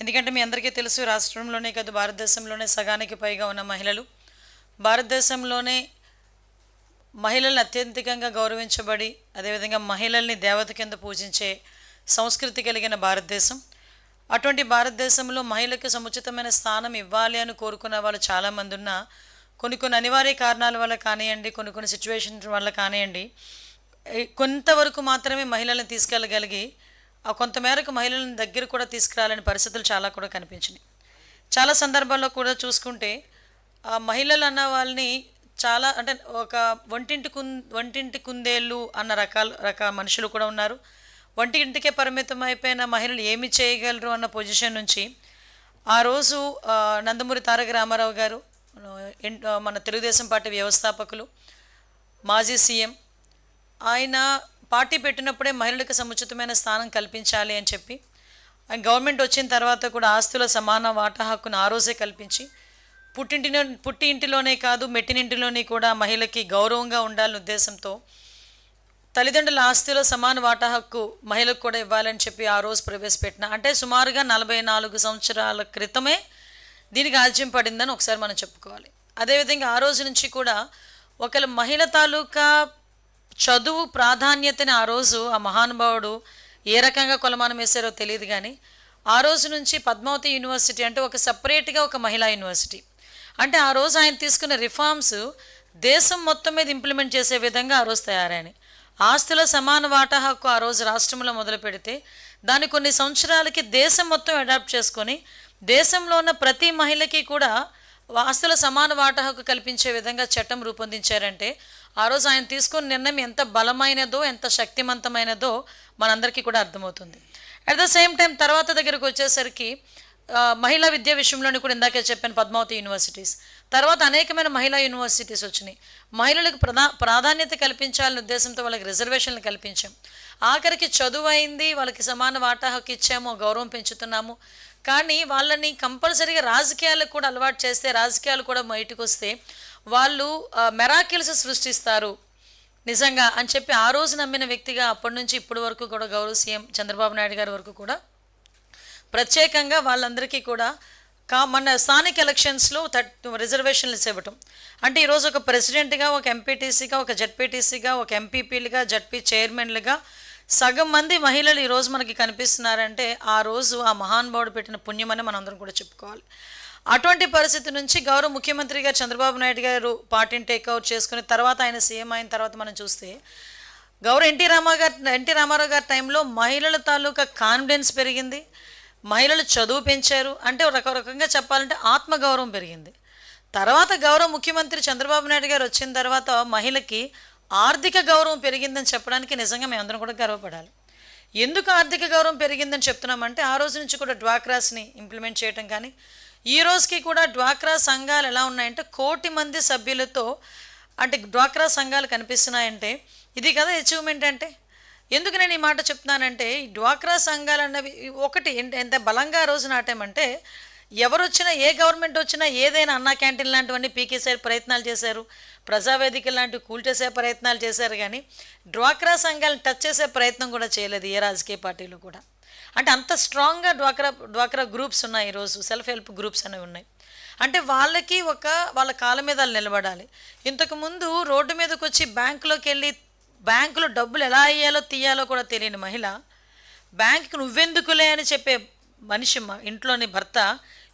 ఎందుకంటే మీ అందరికీ తెలుసు, రాష్ట్రంలోనే కాదు భారతదేశంలోనే సగానికి పైగా ఉన్న మహిళలు, భారతదేశంలోనే మహిళల్ని అత్యధికంగా గౌరవించబడి అదేవిధంగా మహిళల్ని దేవత కింద పూజించే సంస్కృతి కలిగిన భారతదేశం. అటువంటి భారతదేశంలో మహిళలకు సముచితమైన స్థానం ఇవ్వాలి అని కోరుకున్న వాళ్ళు చాలామంది ఉన్నా కొన్ని కొన్ని అనివార్య కారణాల వల్ల కానివ్వండి, కొన్ని సిచ్యువేషన్స్ వల్ల కానివ్వండి, కొంతవరకు మాత్రమే మహిళలను తీసుకెళ్ళగలిగి కొంతమేరకు మహిళలను దగ్గర కూడా తీసుకురాలని పరిస్థితులు చాలా కూడా కనిపించినాయి. చాలా సందర్భాల్లో కూడా చూసుకుంటే మహిళలు అన్న వాళ్ళని చాలా అంటే ఒక వంటింటి కుందేళ్ళు అన్న రకాల మనుషులు కూడా ఉన్నారు. వంటింటికే పరిమితం అయిపోయిన మహిళలు ఏమి చేయగలరు అన్న పొజిషన్ నుంచి ఆ రోజు నందమూరి తారక రామారావు గారు, మన తెలుగుదేశం పార్టీ వ్యవస్థాపకులు, మాజీ సీఎం, ఆయన పార్టీ పెట్టినప్పుడే మహిళలకు సముచితమైన స్థానం కల్పించాలి అని చెప్పి గవర్నమెంట్ వచ్చిన తర్వాత కూడా ఆస్తుల సమాన వాటా హక్కును ఆ రోజే కల్పించి పుట్టి ఇంటిలోనే కాదు మెట్టినింటిలోనే కూడా మహిళకి గౌరవంగా ఉండాలనే ఉద్దేశంతో తల్లిదండ్రుల ఆస్తిలో సమాన వాటా హక్కు మహిళకు కూడా ఇవ్వాలని చెప్పి ఆ రోజు ప్రవేశపెట్టిన, అంటే సుమారుగా 44 సంవత్సరాల క్రితమే దీనికి ఆజ్యం పడిందని ఒకసారి మనం చెప్పుకోవాలి. అదేవిధంగా ఆ రోజు నుంచి కూడా ఒకవేళ మహిళ తాలూకా చదువు ప్రాధాన్యతని ఆ రోజు ఆ మహానుభావుడు ఏ రకంగా కొలమానం వేశారో తెలియదు, కానీ ఆ రోజు నుంచి పద్మావతి యూనివర్సిటీ అంటే ఒక సపరేట్గా ఒక మహిళా యూనివర్సిటీ, అంటే ఆ రోజు ఆయన తీసుకున్న రిఫార్మ్స్ దేశం మొత్తం మీద ఇంప్లిమెంట్ చేసే విధంగా ఆ రోజు తయారైనాయి. ఆస్తుల సమాన వాటా హక్కు ఆ రోజు రాష్ట్రంలో మొదలు పెడితే దాన్ని కొన్ని సంవత్సరాలకి దేశం మొత్తం అడాప్ట్ చేసుకొని దేశంలో ఉన్న ప్రతి మహిళకి కూడా ఆస్తుల సమాన వాటా హక్కు కల్పించే విధంగా చట్టం రూపొందించారంటే ఆ రోజు ఆయన తీసుకున్న నిర్ణయం ఎంత బలమైనదో ఎంత శక్తివంతమైనదో మనందరికీ కూడా అర్థమవుతుంది. అట్ ద సేమ్ టైం తర్వాత దగ్గరకు వచ్చేసరికి మహిళా విద్య విషయంలోని కూడా ఇందాకే చెప్పాను, పద్మావతి యూనివర్సిటీస్ తర్వాత అనేకమైన మహిళా యూనివర్సిటీస్ వచ్చినాయి. మహిళలకు ప్రాధాన్యత కల్పించాలనే ఉద్దేశంతో వాళ్ళకి రిజర్వేషన్లు కల్పించాం. ఆఖరికి చదువు అయింది, వాళ్ళకి సమాన వాటా హక్కు ఇచ్చాము, గౌరవం పెంచుతున్నాము. కానీ వాళ్ళని కంపల్సరీగా రాజకీయాలకు కూడా అలవాటు చేస్తే, రాజకీయాలు కూడా బయటకు వస్తే వాళ్ళు మెరాకిల్స్ సృష్టిస్తారు నిజంగా అని చెప్పి ఆ రోజు నమ్మిన వ్యక్తిగా అప్పటి నుంచి ఇప్పటి వరకు కూడా గౌరవ సీఎం చంద్రబాబు నాయుడు గారి వరకు కూడా ప్రత్యేకంగా వాళ్ళందరికీ కూడా మన స్థానిక ఎలక్షన్స్లో రిజర్వేషన్లు ఇవ్వటం, అంటే ఈరోజు ఒక ప్రెసిడెంట్గా, ఒక ఎంపీటీసీగా, ఒక జడ్పీటీసీగా, ఒక ఎంపీపీలుగా, జడ్పీ చైర్మన్లుగా సగం మంది మహిళలు ఈరోజు మనకి కనిపిస్తున్నారంటే ఆ రోజు ఆ మహానుభావుడు పెట్టిన పుణ్యమని మనందరం కూడా చెప్పుకోవాలి. అటువంటి పరిస్థితి నుంచి గౌరవ ముఖ్యమంత్రి గారు చంద్రబాబు నాయుడు గారు పార్టీని టేక్అవుట్ చేసుకుని తర్వాత ఆయన సీఎం అయిన తర్వాత మనం చూస్తే గౌరవ ఎన్టీ రామారావు గారి టైంలో మహిళల తాలూకా కాన్ఫిడెన్స్ పెరిగింది, మహిళలు చదువు పెంచారు, అంటే ఒక రకంగా చెప్పాలంటే ఆత్మగౌరవం పెరిగింది. తర్వాత గౌరవ ముఖ్యమంత్రి చంద్రబాబు నాయుడు గారు వచ్చిన తర్వాత మహిళకి ఆర్థిక గౌరవం పెరిగిందని చెప్పడానికి నిజంగా మేమందరం కూడా గర్వపడాలి. ఎందుకు ఆర్థిక గౌరవం పెరిగిందని చెప్తున్నామంటే ఆ రోజు నుంచి కూడా డ్వాక్రాస్ని ఇంప్లిమెంట్ చేయటం, కానీ ఈ రోజుకి కూడా డ్వాక్రా సంఘాలు ఎలా ఉన్నాయంటే 1 కోటి మంది సభ్యులతో అంటే డ్వాక్రా సంఘాలు కనిపిస్తున్నాయంటే ఇది కదా అచీవ్మెంట్. అంటే ఎందుకు నేను ఈ మాట చెప్తున్నానంటే ఈ డ్వాక్రా సంఘాలు అన్నవి ఒకటి ఎంత బలంగా ఆ రోజు నాటామంటే ఎవరు వచ్చినా, ఏ గవర్నమెంట్ వచ్చినా ఏదైనా అన్నా క్యాంటీన్ లాంటివన్నీ పీకేసే ప్రయత్నాలు చేశారు, ప్రజావేదిక లాంటివి కూల్చేసే ప్రయత్నాలు చేశారు, కానీ డ్వాక్రా సంఘాలను టచ్ చేసే ప్రయత్నం కూడా చేయలేదు ఏ రాజకీయ పార్టీలు కూడా. అంటే అంత స్ట్రాంగ్గా డ్వాక్రా గ్రూప్స్ ఉన్నాయి ఈరోజు, సెల్ఫ్ హెల్ప్ గ్రూప్స్ అనేవి ఉన్నాయి. అంటే వాళ్ళకి వాళ్ళ కాళ్ళ మీద వాళ్ళు నిలబడాలి. ఇంతకుముందు రోడ్డు మీదకి వచ్చి బ్యాంకులోకి వెళ్ళి బ్యాంకులో డబ్బులు ఎలా అయ్యాలో తీయాలో కూడా తెలియని మహిళ బ్యాంకుకి నువ్వెందుకులే అని చెప్పే మనిషి ఇంట్లోని భర్త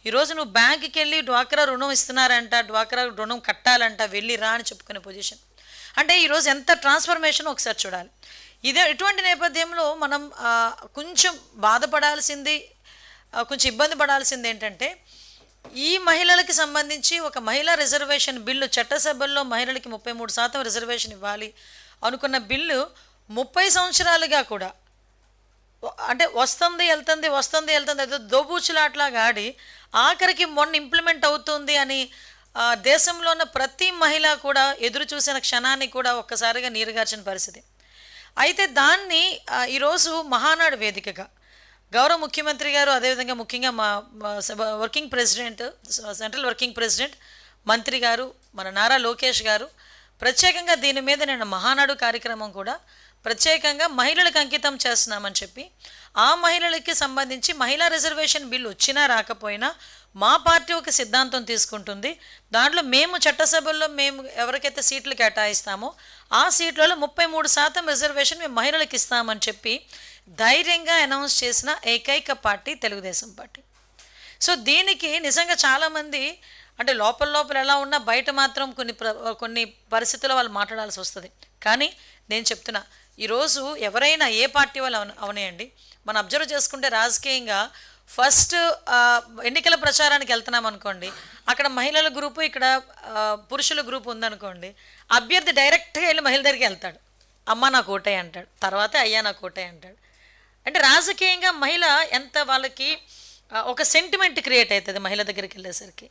ఈరోజు నువ్వు బ్యాంకుకి వెళ్ళి డ్వాక్రా రుణం ఇస్తున్నారంట, డ్వాక్రా రుణం కట్టాలంట, వెళ్ళి రా అని చెప్పుకునే పొజిషన్. అంటే ఈరోజు ఎంత ట్రాన్స్ఫర్మేషన్ ఒకసారి చూడాలి. ఇటువంటి నేపథ్యంలో మనం కొంచెం బాధపడాల్సింది, కొంచెం ఇబ్బంది పడాల్సింది ఏంటంటే ఈ మహిళలకి సంబంధించి ఒక మహిళా రిజర్వేషన్ బిల్లు చట్టసభల్లో మహిళలకి 33% రిజర్వేషన్ ఇవ్వాలి అనుకున్న బిల్లు 30 సంవత్సరాలుగా కూడా అంటే వస్తుంది వెళ్తుంది ఏదో దోబూచులాట్లాగా ఆడి ఆఖరికి మొన్న ఇంప్లిమెంట్ అవుతుంది అని దేశంలో ఉన్న ప్రతి మహిళ కూడా ఎదురు చూసిన క్షణాన్ని కూడా ఒక్కసారిగా నీరుగార్చిన పరిస్థితి. అయితే దాన్ని ఈరోజు మహానాడు వేదికగా గౌరవ ముఖ్యమంత్రి గారు, అదేవిధంగా ముఖ్యంగా మా working president, central working president మంత్రి గారు, మన నారా లోకేష్ గారు ప్రత్యేకంగా దీని మీద నేను మహానాడు కార్యక్రమం కూడా ప్రత్యేకంగా మహిళలకు అంకితం చేస్తున్నామని చెప్పి ఆ మహిళలకి సంబంధించి మహిళా రిజర్వేషన్ బిల్లు వచ్చినా రాకపోయినా మా పార్టీ ఒక సిద్ధాంతం తీసుకుంటుంది. దాంట్లో మేము చట్టసభల్లో మేము ఎవరికైతే సీట్లు కేటాయిస్తామో ఆ సీట్లలో 33% రిజర్వేషన్ మేము మహిళలకు ఇస్తామని చెప్పి ధైర్యంగా అనౌన్స్ చేసిన ఏకైక పార్టీ తెలుగుదేశం పార్టీ. సో దీనికి నిజంగా చాలామంది అంటే లోపల ఎలా ఉన్నా బయట మాత్రం కొన్ని పరిస్థితుల్లో వాళ్ళు మాట్లాడాల్సి వస్తుంది. కానీ నేను చెప్తున్నా, ఈరోజు ఎవరైనా ఏ పార్టీ వాళ్ళు అవనేయండి, మనం అబ్జర్వ్ చేసుకుంటే రాజకీయంగా ఫస్ట్ ఎన్నికల ప్రచారానికి వెళ్తున్నాం అనుకోండి, అక్కడ మహిళల గ్రూపు ఇక్కడ పురుషుల గ్రూపు ఉందనుకోండి, అభ్యర్థి డైరెక్ట్గా వెళ్ళి మహిళ దగ్గరికి వెళ్తాడు, అమ్మ నాకు ఓటే అంటాడు, తర్వాత అయ్యా నాకు ఓటే అంటాడు. అంటే రాజకీయంగా మహిళ ఎంత వాళ్ళకి ఒక సెంటిమెంట్ క్రియేట్ అవుతుంది మహిళ దగ్గరికి వెళ్ళేసరికి.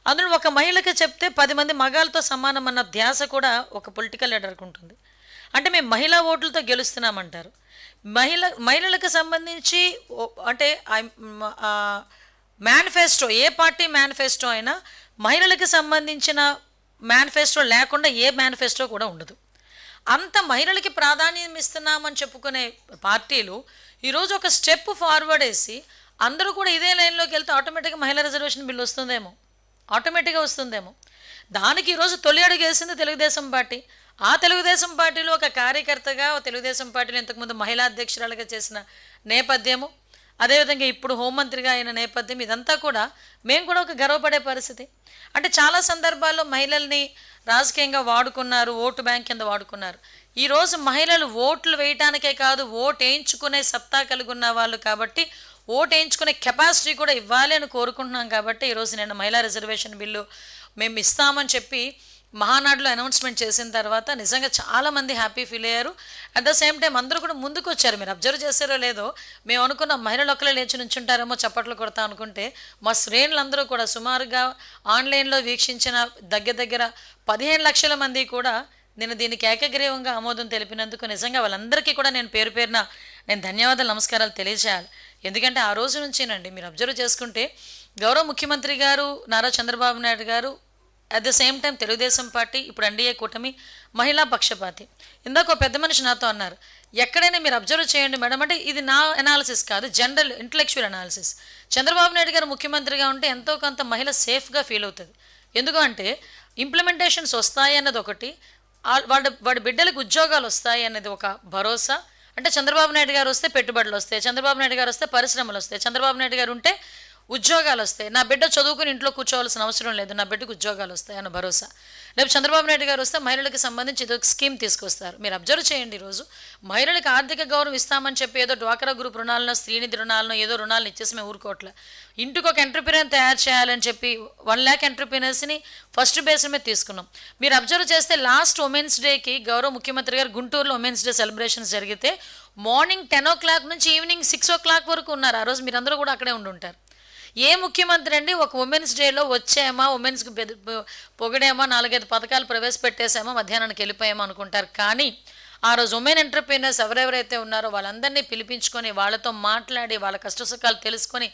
అందులో ఒక మహిళకి చెప్తే 10 మంది మగాళ్ళతో సమానం అన్న ధ్యాస కూడా ఒక పొలిటికల్ లీడర్కి ఉంటుంది. అంటే మేము మహిళా ఓట్లతో గెలుస్తున్నామంటారు. మహిళలకు సంబంధించి అంటే మేనిఫెస్టో, ఏ పార్టీ మేనిఫెస్టో అయినా మహిళలకు సంబంధించిన మేనిఫెస్టో లేకుండా ఏ మేనిఫెస్టో కూడా ఉండదు. అంత మహిళలకి ప్రాధాన్యం ఇస్తున్నామని చెప్పుకునే పార్టీలు ఈరోజు ఒక స్టెప్ ఫార్వర్డ్ వేసి అందరూ కూడా ఇదే లైన్లోకి వెళ్తే ఆటోమేటిక్గా మహిళా రిజర్వేషన్ బిల్ వస్తుందేమో, ఆటోమేటిక్గా వస్తుందేమో. దానికి ఈరోజు తొలి అడుగు వేసింది తెలుగుదేశం పార్టీ. ఆ తెలుగుదేశం పార్టీలో ఒక కార్యకర్తగా తెలుగుదేశం పార్టీలో ఇంతకుముందు మహిళా అధ్యక్షురాలుగా చేసిన నేపథ్యము, అదేవిధంగా ఇప్పుడు హోంమంత్రిగా అయిన నేపథ్యం, ఇదంతా కూడా మేము కూడా ఒక గర్వపడే పరిస్థితి. అంటే చాలా సందర్భాల్లో మహిళల్ని రాజకీయంగా వాడుకున్నారు, ఓటు బ్యాంక్ కింద వాడుకున్నారు. ఈరోజు మహిళలు ఓట్లు వేయటానికే కాదు, ఓటు వేయించుకునే సత్తా కలిగి ఉన్న వాళ్ళు కాబట్టి ఓటు వేయించుకునే కెపాసిటీ కూడా ఇవ్వాలి అని కోరుకుంటున్నాం. కాబట్టి ఈరోజు నేను మహిళా రిజర్వేషన్ బిల్లు మేము ఇస్తామని చెప్పి మహానాడులో అనౌన్స్మెంట్ చేసిన తర్వాత నిజంగా చాలామంది హ్యాపీ ఫీల్ అయ్యారు. అట్ ద సేమ్ టైం అందరూ కూడా ముందుకు వచ్చారు. మీరు అబ్జర్వ్ చేశారో లేదో, మేము అనుకున్న మహిళలు ఒక్కలే లేచి నుంచుంటారేమో చప్పట్లు కొడతా అనుకుంటే మా శ్రేణులందరూ కూడా సుమారుగా ఆన్లైన్లో వీక్షించిన దగ్గర 15 లక్షల మంది కూడా నేను దీనికి ఏకగ్రీవంగా ఆమోదం తెలిపినందుకు నిజంగా వాళ్ళందరికీ కూడా నేను పేరు పేరున నేను ధన్యవాదాలు, నమస్కారాలు తెలియజేయాలి. ఎందుకంటే ఆ రోజు నుంచేనండి మీరు అబ్జర్వ్ చేసుకుంటే గౌరవ ముఖ్యమంత్రి గారు నారా చంద్రబాబు నాయుడు గారు at the same time Telugu Desam party ఇప్పుడు ఎన్డీఏ కూటమి మహిళా పక్షపాతి. ఇందాక ఒక పెద్ద మనిషి నాతో అన్నారు, ఎక్కడైనా మీరు అబ్జర్వ్ చేయండి మేడం, అంటే ఇది నా అనాలిసిస్ కాదు, general intellectual analysis. Chandrababu Naidu గారు ముఖ్యమంత్రిగా ఉంటే ఎంతో కొంత మహిళ సేఫ్గా ఫీల్ అవుతుంది. ఎందుకంటే ఇంప్లిమెంటేషన్స్ వస్తాయి అన్నది ఒకటి, వాడి బిడ్డలకు ఉద్యోగాలు వస్తాయి అనేది ఒక భరోసా. అంటే చంద్రబాబు నాయుడు గారు వస్తే పెట్టుబడులు వస్తాయి, చంద్రబాబు నాయుడు గారు వస్తే పరిశ్రమలు వస్తాయి, చంద్రబాబు నాయుడు గారు ఉంటే ఉద్యోగాలు వస్తాయి, నా బిడ్డ చదువుకుని ఇంట్లో కూర్చోవాల్సిన అవసరం లేదు, నా బిడ్డకు ఉద్యోగాలు వస్తాయి అన్న భరోసా. రేపు చంద్రబాబు నాయుడు గారు వస్తే మహిళలకు సంబంధించి ఇది ఒక స్కీమ్ తీసుకొస్తారు. మీరు అబ్జర్వ్ చేయండి, ఈరోజు మహిళలకు ఆర్థిక గౌరవం ఇస్తామని చెప్పి ఏదో డ్వాక్రా గ్రూప్ రుణాలను, స్త్రీనిధి రుణాలను, ఏదో రుణాలను ఇచ్చేసి మేము ఊరుకోవట్లే. ఇంటికి ఒక ఎంటర్ప్రీనర్ తయారు చేయాలని చెప్పి 1 lakh ఎంటర్ప్రీనర్స్ని ఫస్ట్ బేస్ మీద తీసుకున్నాం. మీరు అబ్జర్వ్ చేస్తే లాస్ట్ ఉమెన్స్ డేకి గౌరవ ముఖ్యమంత్రి గారు గుంటూరులో ఉమెన్స్ డే సెలబ్రేషన్స్ జరిగితే మార్నింగ్ 10 o'clock నుంచి ఈవినింగ్ 6 o'clock వరకు ఉన్నారు. ఆ రోజు మీరందరూ కూడా అక్కడే ఉండుంటారు. ఏ ముఖ్యమంత్రి అండి ఒక ఉమెన్స్ డేలో వచ్చామా, ఉమెన్స్కి పొగిడేమా, 4-5 పథకాలు ప్రవేశపెట్టేసామా, మధ్యాహ్నానికి వెళ్ళిపోయామా అనుకుంటారు. కానీ ఆ రోజు ఉమెన్ ఎంటర్ప్రీనర్స్ ఎవరెవరైతే ఉన్నారో వాళ్ళందరినీ పిలిపించుకొని వాళ్ళతో మాట్లాడి వాళ్ళ కష్టసుఖాలు తెలుసుకొని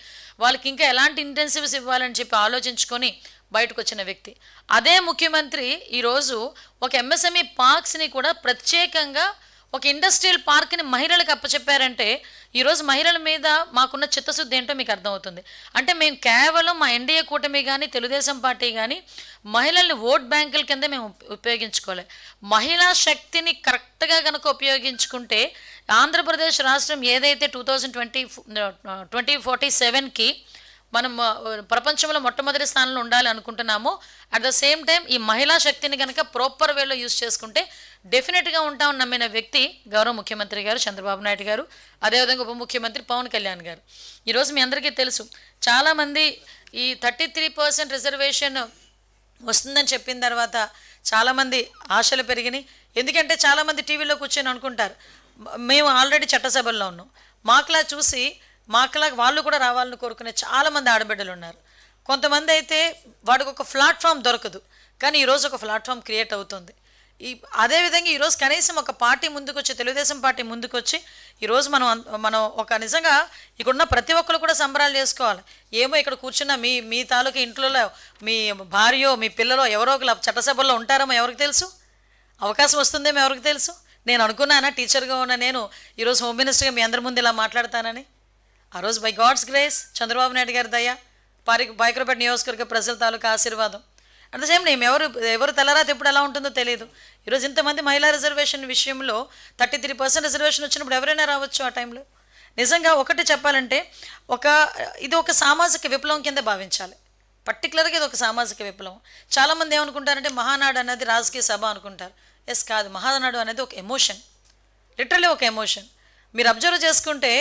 వాళ్ళకి ఇంకా ఎలాంటి ఇంటెన్సివ్స్ ఇవ్వాలని చెప్పి ఆలోచించుకొని బయటకు వచ్చిన వ్యక్తి. అదే ముఖ్యమంత్రి ఈరోజు ఒక ఎంఎస్ఎంఈ పార్క్స్ని కూడా ప్రత్యేకంగా ఒక ఇండస్ట్రియల్ పార్క్ని మహిళలకు అప్పచెప్పారంటే ఈరోజు మహిళల మీద మాకున్న చిత్తశుద్ధి ఏంటో మీకు అర్థమవుతుంది. అంటే మేము కేవలం మా ఎన్డీఏ కూటమి కానీ తెలుగుదేశం పార్టీ కానీ మహిళల్ని ఓట్ బ్యాంకుల కింద మేము ఉపయోగించుకోలే. మహిళా శక్తిని కరెక్ట్గా కనుక ఉపయోగించుకుంటే ఆంధ్రప్రదేశ్ రాష్ట్రం ఏదైతే 2047కి మనం ప్రపంచంలో మొట్టమొదటి స్థానంలో ఉండాలి అనుకుంటున్నామో, అట్ ద సేమ్ టైం ఈ మహిళా శక్తిని కనుక ప్రాపర్ వేలో యూజ్ చేసుకుంటే డెఫినెట్గా ఉంటామని నమ్మిన వ్యక్తి గౌరవ ముఖ్యమంత్రి గారు చంద్రబాబు నాయుడు గారు, అదేవిధంగా ఉప ముఖ్యమంత్రి పవన్ కళ్యాణ్ గారు. ఈరోజు మీ అందరికీ తెలుసు, చాలామంది ఈ 33% రిజర్వేషన్ వస్తుందని చెప్పిన తర్వాత చాలామంది ఆశలు పెరిగినాయి. ఎందుకంటే చాలామంది టీవీలో కూర్చొని అనుకుంటారు మేము ఆల్రెడీ చట్టసభల్లో ఉన్నాం, మాకులా చూసి మాకులా వాళ్ళు కూడా రావాలని కోరుకునే చాలామంది ఆడబిడ్డలు ఉన్నారు. కొంతమంది అయితే వాడికి ఒక ప్లాట్ఫామ్ దొరకదు, కానీ ఈరోజు ఒక ప్లాట్ఫామ్ క్రియేట్ అవుతుంది. అదేవిధంగా ఈరోజు కనీసం ఒక పార్టీ ముందుకొచ్చి, తెలుగుదేశం పార్టీ ముందుకొచ్చి ఈరోజు మనం ఒక నిజంగా ఇక్కడున్న ప్రతి ఒక్కరు కూడా సంబరాలు చేసుకోవాలి. ఏమో ఇక్కడ కూర్చున్న మీ తాలూకా ఇంట్లో మీ భార్యో మీ పిల్లలో ఎవరో ఒకరు చట్టసభల్లో ఉంటారేమో ఎవరికి తెలుసు, అవకాశం వస్తుందేమో ఎవరికి తెలుసు. నేను అనుకున్నానా టీచర్గా ఉన్న నేను ఈరోజు హోమ్ మినిస్టర్గా మీ అందరి ముందు ఇలా మాట్లాడతానని? ఆ రోజు by God's grace, Chandrababu Naidu గారి దయ, పాయకరపేట నియోజకవర్గ ప్రజల తాలూకా ఆశీర్వాదం. అట్ ద సేమ్ టైం ఎవరు తెల్లరాత ఎప్పుడు ఎలా ఉంటుందో తెలియదు. ఈరోజు ఇంతమంది మహిళా రిజర్వేషన్ విషయంలో 33% రిజర్వేషన్ వచ్చినప్పుడు ఎవరైనా రావచ్చు ఆ టైంలో. నిజంగా ఒకటి చెప్పాలంటే ఇది ఒక సామాజిక విప్లవం కింద భావించాలి. పర్టికులర్గా ఇది ఒక సామాజిక విప్లవం. చాలామంది ఏమనుకుంటారంటే మహానాడు అనేది రాజకీయ సభ అనుకుంటారు. ఎస్, కాదు. మహానాడు అనేది ఒక ఎమోషన్, లిటరల్లీ ఒక ఎమోషన్. మీరు అబ్జర్వ్ చేసుకుంటే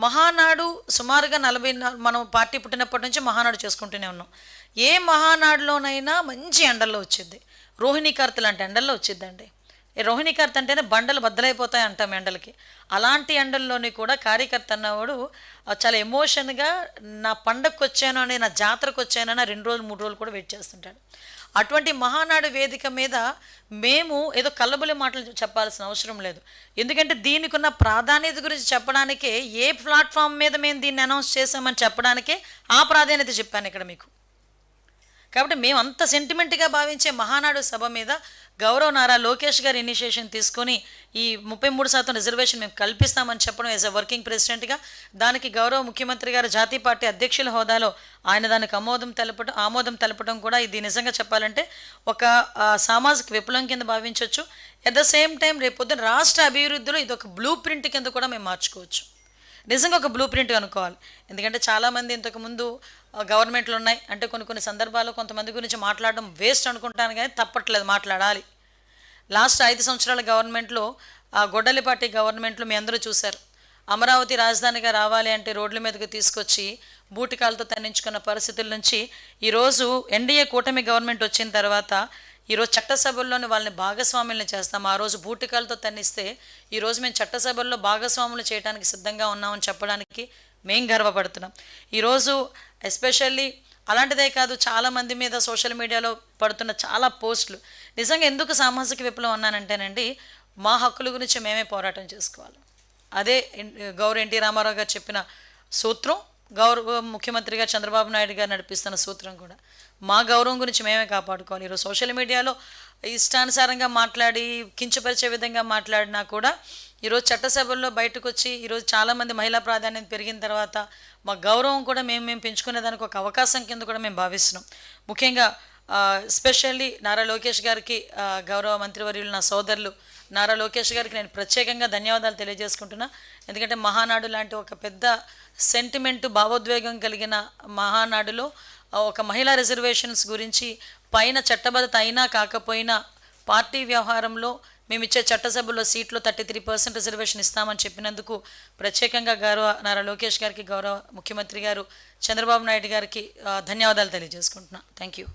మహానాడు సుమారుగా మనం పార్టీ పుట్టినప్పటి నుంచి మహానాడు చేసుకుంటూనే ఉన్నాం. ఏ మహానాడులోనైనా మంచి ఎండల్లో వచ్చింది. రోహిణీ కార్తె లాంటి ఎండల్లో వచ్చిందండి. రోహిణీ కార్తె అంటేనే బండలు బద్దలైపోతాయి అంటాం ఎండలకి. అలాంటి ఎండల్లోని కూడా కార్యకర్త అన్నవాడు చాలా ఎమోషన్గా నా పండగకు వచ్చాను అని, నా జాతరకు వచ్చానని 2 రోజులు 3 రోజులు కూడా వెయిట్ చేస్తుంటాడు. అటువంటి మహానాడు వేదిక మీద మేము ఏదో కల్లబుల్లి మాటలు చెప్పాల్సిన అవసరం లేదు. ఎందుకంటే దీనికి ఉన్న ప్రాధాన్యత గురించి చెప్పడానికే, ఏ ప్లాట్ఫామ్ మీద మేము దీన్ని అనౌన్స్ చేసామని చెప్పడానికే ఆ ప్రాధాన్యత చెప్పాను ఇక్కడ మీకు. కాబట్టి మేము అంత సెంటిమెంట్గా భావించే మహానాడు సభ మీద గౌరవ నారా లోకేష్ గారు ఇనిషియేషన్ తీసుకొని ఈ 33% రిజర్వేషన్ మేము కల్పిస్తామని చెప్పడం యాజ్ ఎ వర్కింగ్ ప్రెసిడెంట్గా, దానికి గౌరవ ముఖ్యమంత్రి గారు జాతీయ పార్టీ అధ్యక్షుల హోదాలో ఆయన దానికి ఆమోదం తెలపడం కూడా ఇది నిజంగా చెప్పాలంటే ఒక సామాజిక విప్లవం కింద భావించవచ్చు. అట్ ద సేమ్ టైం రేపొద్దున రాష్ట్ర అభివృద్ధిలో ఇది ఒక బ్లూ ప్రింట్ కింద కూడా మేము మార్చుకోవచ్చు. నిజంగా ఒక బ్లూ ప్రింట్ అనుకోవాలి. ఎందుకంటే చాలామంది ఇంతకుముందు గవర్నమెంట్లు ఉన్నాయి అంటే కొన్ని సందర్భాల్లో కొంతమంది గురించి మాట్లాడడం వేస్ట్ అనుకుంటాను, కానీ తప్పట్లేదు, మాట్లాడాలి. లాస్ట్ 5 సంవత్సరాల గవర్నమెంట్లో, గొడ్డలిపాటి గవర్నమెంట్లో మీ అందరూ చూశారు. అమరావతి రాజధానిగా రావాలి అంటే రోడ్ల మీదకి తీసుకొచ్చి బూటికాలతో తన్నించుకున్న పరిస్థితుల నుంచి ఈరోజు ఎన్డీఏ కూటమి గవర్నమెంట్ వచ్చిన తర్వాత ఈరోజు చట్టసభల్లోని వాళ్ళని భాగస్వాములను చేస్తాం. ఆ రోజు బూటికాలతో తన్నిస్తే ఈరోజు మేము చట్టసభల్లో భాగస్వాములు చేయడానికి సిద్ధంగా ఉన్నామని చెప్పడానికి మేం గర్వపడుతున్నాం. ఈరోజు ఎస్పెషల్లీ అలాంటిదే కాదు, చాలామంది మీద సోషల్ మీడియాలో పడుతున్న చాలా పోస్టులు. నిజంగా ఎందుకు సామాజిక విప్లవం అన్నానంటేనండి, మా హక్కుల గురించి మేమే పోరాటం చేసుకోవాలి. అదే గౌరవ ఎన్టీ రామారావు గారు చెప్పిన సూత్రం, గౌరవ ముఖ్యమంత్రిగా చంద్రబాబు నాయుడు గారు నడిపిస్తున్న సూత్రం కూడా. మా గౌరవం గురించి మేమే కాపాడుకోవాలి. ఈరోజు సోషల్ మీడియాలో ఇష్టానుసారంగా మాట్లాడి కించపరిచే విధంగా మాట్లాడినా కూడా ఈరోజు చట్టసభల్లో బయటకు వచ్చి ఈరోజు చాలామంది మహిళా ప్రాధాన్యత పెరిగిన తర్వాత మా గౌరవం కూడా మేము పెంచుకునేదానికి ఒక అవకాశం కింద కూడా మేము భావిస్తున్నాం. ముఖ్యంగా ఎస్పెషల్లీ నారా లోకేష్ గారికి, గౌరవ మంత్రివర్యులు నా సోదరులు నారా లోకేష్ గారికి నేను ప్రత్యేకంగా ధన్యవాదాలు తెలియజేసుకుంటున్నా. ఎందుకంటే మహానాడు లాంటి ఒక పెద్ద సెంటిమెంటు, భావోద్వేగం కలిగిన మహానాడులో ఒక మహిళా రిజర్వేషన్స్ గురించి పైన చట్టబద్ధత అయినా కాకపోయినా పార్టీ వ్యవహారంలో మేము ఇచ్చే చట్టసభలో సీట్లో 33% రిజర్వేషన్ ఇస్తామని చెప్పినందుకు ప్రత్యేకంగా గౌరవ నారా లోకేష్ గారికి, గౌరవ ముఖ్యమంత్రి గారు చంద్రబాబు నాయుడు గారికి ధన్యవాదాలు తెలియజేసుకుంటున్నా. Thank you.